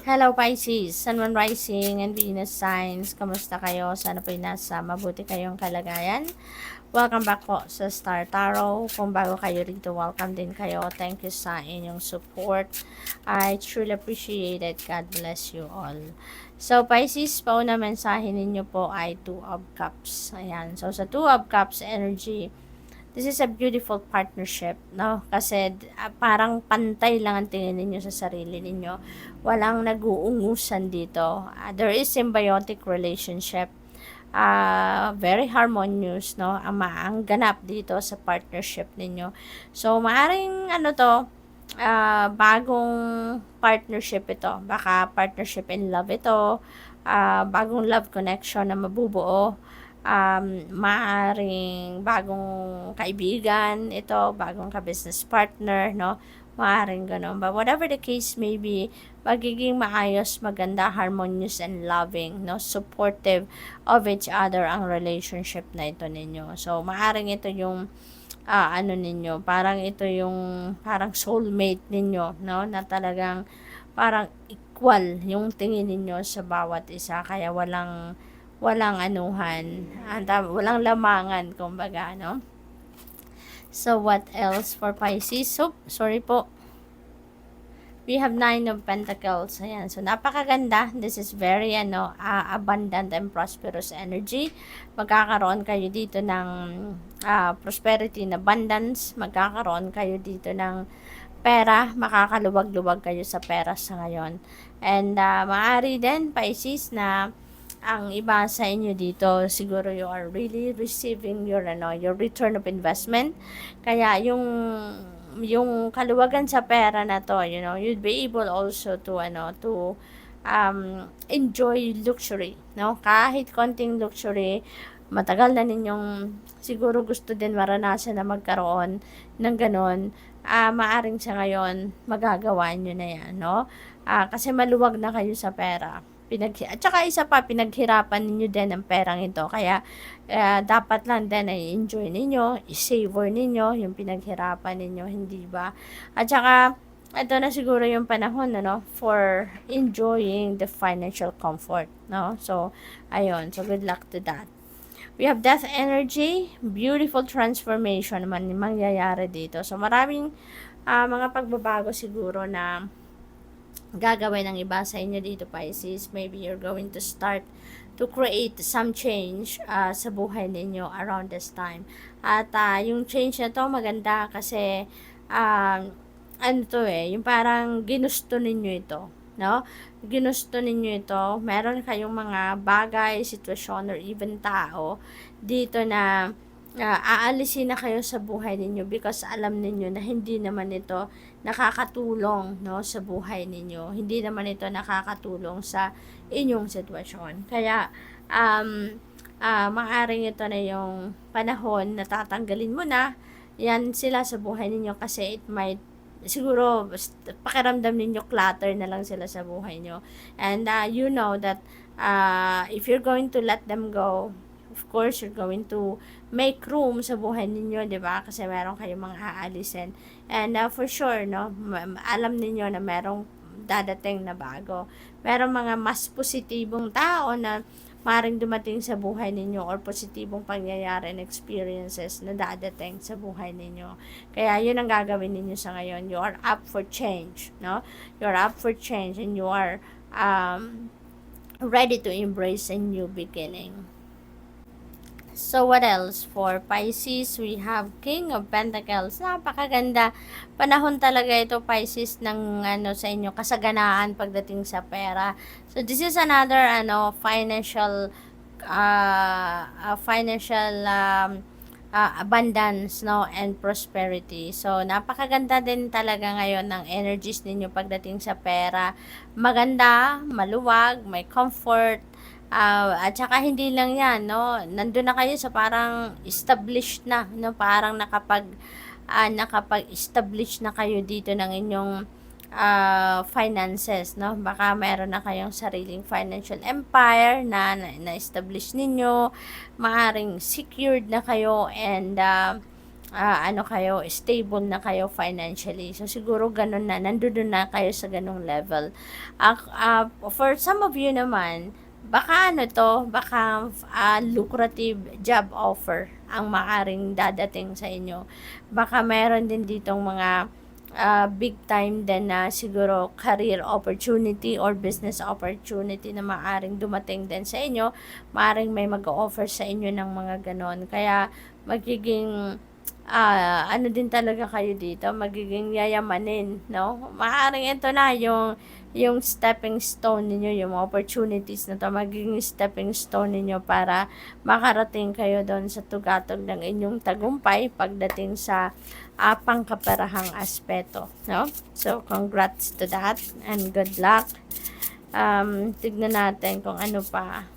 Hello Pisces, Sun, Moon, Rising, and Venus signs. Kamusta kayo? Sana po'y nasa mabuti kayong kalagayan. Welcome back po sa Star Tarot. Kung bago kayo rito, welcome din kayo. Thank you sa inyong support. I truly appreciate it. God bless you all. So Pisces, pauna mensahe ninyo po ay Two of Cups. Ayan. So sa Two of Cups energy, this is a beautiful partnership, no? Kasi parang pantay lang ang tingin ninyo sa sarili ninyo. Walang nag-uungusan dito. There is symbiotic relationship. Very harmonious, no? Ang ganap dito sa partnership ninyo. So, maaring bagong partnership ito. Baka partnership in love ito. Bagong love connection na mabubuo. Maaring bagong kaibigan ito, bagong ka-business partner, no? Maaring ganun. But whatever the case may be, magiging maayos, maganda, harmonious, and loving, no? Supportive of each other ang relationship na ito ninyo. So, maaring ito yung ninyo, parang ito yung parang soulmate ninyo, no? Na talagang parang equal yung tingin ninyo sa bawat isa, kaya walang walang lamangan, kumbaga, no? So, what else for Pisces? So, sorry po. We have 9 of Pentacles. Ayan. So, napakaganda. This is very, abundant and prosperous energy. Magkakaroon kayo dito ng prosperity and abundance. Magkakaroon kayo dito ng pera. Makakaluwag-luwag kayo sa pera sa ngayon. And, maaari din, Pisces, na ang iba sa inyo dito, siguro you are really receiving your return of investment. Kaya yung kaluwagan sa pera na to, you'd be able also to enjoy luxury, no? Kahit konting luxury, matagal na ninyong siguro gusto din maranasan na magkaroon ng ganon. Maaring sa ngayon magagawa nyo na yan, no? Kasi maluwag na kayo sa pera. At saka isa pa, pinaghirapan ninyo din ang perang ito. Kaya dapat lang din ay enjoy ninyo, i-savor ninyo yung pinaghirapan ninyo, hindi ba? At saka, ito na siguro yung panahon, for enjoying the financial comfort, no? So, ayun. So, good luck to that. We have death energy, beautiful transformation naman mangyayari dito. So, maraming mga pagbabago siguro na gagawin ng iba sa inyo dito, Pisces. Maybe you're going to start to create some change sa buhay ninyo around this time. At yung change na to maganda kasi yung parang ginusto ninyo ito, no? Ginusto ninyo ito. Meron kayong mga bagay, sitwasyon, or even tao dito na aalisin na kayo sa buhay ninyo because alam ninyo na hindi naman ito nakakatulong, no, sa buhay ninyo. Hindi naman ito nakakatulong sa inyong sitwasyon. Kaya maaring ito na yung panahon na tatanggalin mo na yan sila sa buhay ninyo kasi it might siguro pakiramdam ninyo clutter na lang sila sa buhay nyo. And you know that if you're going to let them go, of course, you're going to make room sa buhay ninyo, di ba? Kasi meron kayong mga aalisin. And for sure, no, alam ninyo na merong dadating na bago. Merong mga mas positibong tao na maring dumating sa buhay ninyo or positibong pangyayari and experiences na dadating sa buhay ninyo. Kaya yun ang gagawin ninyo sa ngayon. You are up for change, no? You are up for change and you are ready to embrace a new beginning. So, what else? For Pisces, we have King of Pentacles. Napakaganda. Panahon talaga ito, Pisces, ng sa inyo, kasaganaan pagdating sa pera. So, this is another, financial abundance, no, and prosperity. So, napakaganda din talaga ngayon ng energies ninyo pagdating sa pera. Maganda, maluwag, may comfort, at saka hindi lang yan, no? Nandun na kayo sa parang established na, no? Parang nakapag-establish na kayo dito ng inyong finances, no? Baka meron na kayong sariling financial empire na-establish ninyo. Maaring secured na kayo and ano kayo, stable na kayo financially. So, siguro ganun na, nandun na kayo sa ganung level. For some of you naman, baka baka lucrative job offer ang maaring dadating sa inyo. Baka meron din ditong mga big time din na siguro career opportunity or business opportunity na maaring dumating din sa inyo. Maaring may mag-offer sa inyo ng mga ganon. Kaya magiging ano din talaga kayo dito, magiging yayamanin, no? Maaaring ito na yung stepping stone ninyo, yung opportunities na to, magiging stepping stone ninyo para makarating kayo doon sa tugatog ng inyong tagumpay pagdating sa pangkaparahang aspeto, no? So, congrats to that and good luck. Tignan natin kung ano pa.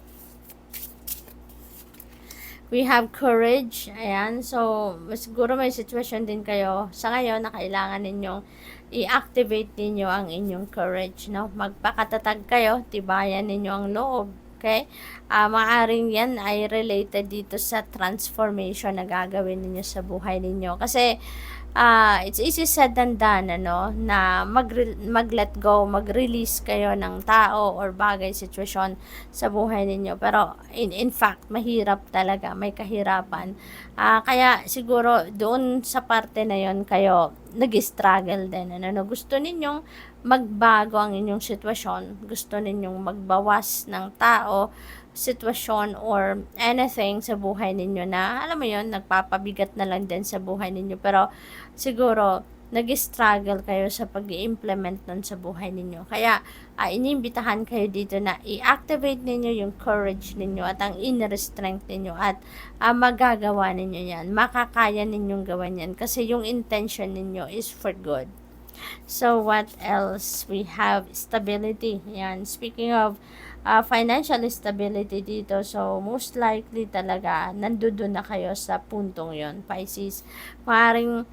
We have courage. Ayan. So, siguro may sitwasyon din kayo sa ngayon na kailangan ninyong i-activate ninyo ang inyong courage, no? Magpakatatag kayo, tibayan ninyo ang loob. Okay? Maaring yan ay related dito sa transformation na gagawin ninyo sa buhay ninyo. Kasi, it's easy said than done, ano, na mag-let go, mag-release kayo ng tao or bagay, sitwasyon sa buhay ninyo. Pero, in fact, mahirap talaga, may kahirapan. Kaya, siguro, doon sa parte na yon kayo, nag-struggle din, ano, gusto ninyong magbago ang inyong sitwasyon, gusto ninyong magbawas ng tao, sitwasyon or anything sa buhay ninyo na, alam mo yon, nagpapabigat na lang din sa buhay ninyo. Pero siguro nag-struggle kayo sa pag-i-implement nun sa buhay ninyo. Kaya iniimbitahan kayo dito na i-activate ninyo yung courage ninyo at ang inner strength ninyo at magagawa ninyo yan. Makakaya ninyong gawan yan kasi yung intention ninyo is for good. So, what else? We have stability. Yan. Speaking of financial stability dito, so most likely talaga nandoon na kayo sa puntong yon, Pisces. Maaaring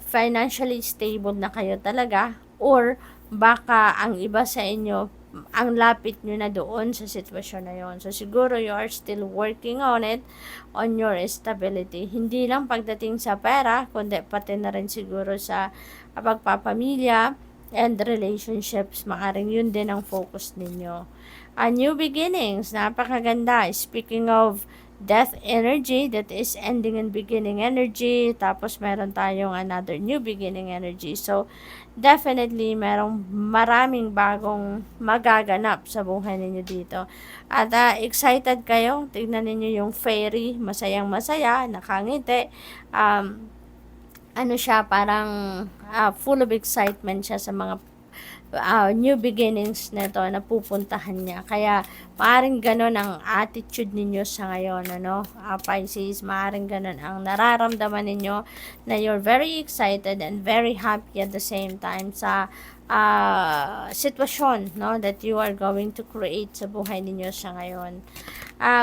financially stable na kayo talaga, or baka ang iba sa inyo, ang lapit nyo na doon sa sitwasyon na yon. So, siguro you are still working on it, on your stability. Hindi lang pagdating sa pera, kundi pati na rin siguro sa pagpapamilya and relationships. Maaring yun din ang focus ninyo. New beginnings, napakaganda. Speaking of death energy, that is ending and beginning energy. Tapos meron tayong another new beginning energy. So, definitely merong maraming bagong magaganap sa buhay ninyo dito. At excited kayo, tignan ninyo yung fairy, masayang masaya, nakangiti. Ano siya, parang full of excitement siya sa mga new beginnings na to na pupuntahan niya. Kaya, maaring ganon ang attitude ninyo sa ngayon, ano? Pisces, maaring ganon ang nararamdaman ninyo na you're very excited and very happy at the same time sa sitwasyon, no, that you are going to create sa buhay ninyo sa ngayon.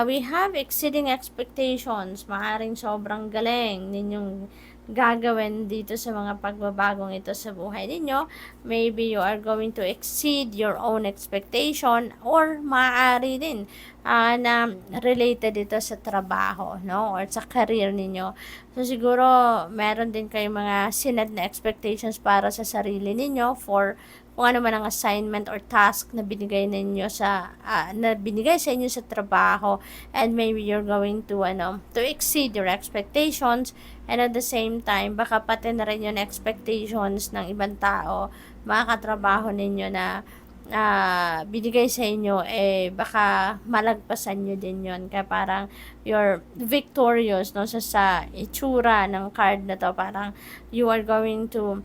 We have exceeding expectations. Maaring sobrang galing ninyong gagawin dito sa mga pagbabagong ito sa buhay ninyo. Maybe you are going to exceed your own expectation, or maaari din na related ito sa trabaho, no, or sa career ninyo. So, siguro meron din kayong mga sinad na expectations para sa sarili ninyo for kung ano man ang assignment or task na binigay ninyo sa na binigay sa inyo sa trabaho, and maybe you're going to exceed your expectations, and at the same time baka pati na rin yung expectations ng ibang tao, mga katrabaho ninyo na binigay sa inyo, baka malagpasan nyo din yon. Kaya parang you're victorious, no, sa itsura ng card na to. Parang you are going to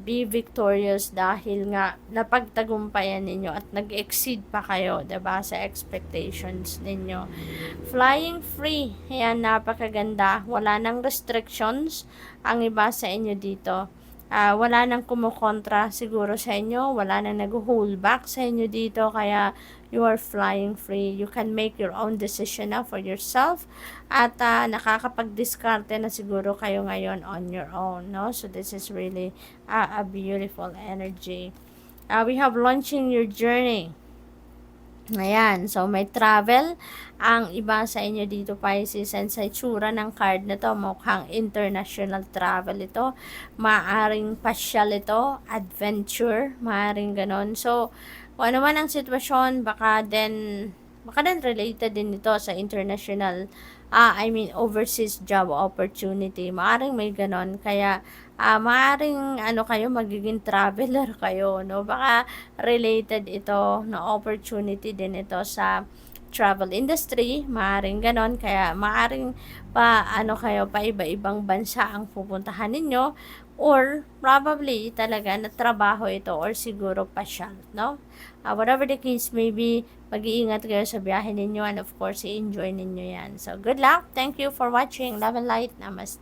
be victorious dahil nga napagtagumpayan ninyo at nag-exceed pa kayo, diba, sa expectations ninyo. Flying free, yan, napakaganda. Wala nang restrictions ang iba sa inyo dito. Wala nang kumukontra siguro sa inyo, wala nang nag-hold back sa inyo dito, kaya you are flying free. You can make your own decision now for yourself, at nakakapag-discarte na siguro kayo ngayon on your own, no? So this is really a beautiful energy. We have launching your journey. Ayan, so may travel. Ang iba sa inyo dito Pisces, and sa itsura ng card na to, mukhang international travel ito. Maaring pasyal ito, adventure, maaring ganon. So, kung ano man ang sitwasyon, baka din related din ito sa international, overseas job opportunity. Maaring may ganon. Kaya, maaring kayo, magiging traveler kayo, no? Baka related ito na opportunity din ito sa travel industry, maaring ganon. Kaya maaring kayo, pa iba-ibang bansa ang pupuntahan ninyo, or probably talaga na trabaho ito, or siguro pasyal, no? Whatever the case may be, mag-iingat kayo sa biyahe ninyo, and of course, i-enjoy ninyo yan. So, good luck. Thank you for watching. Love and light. Namaste.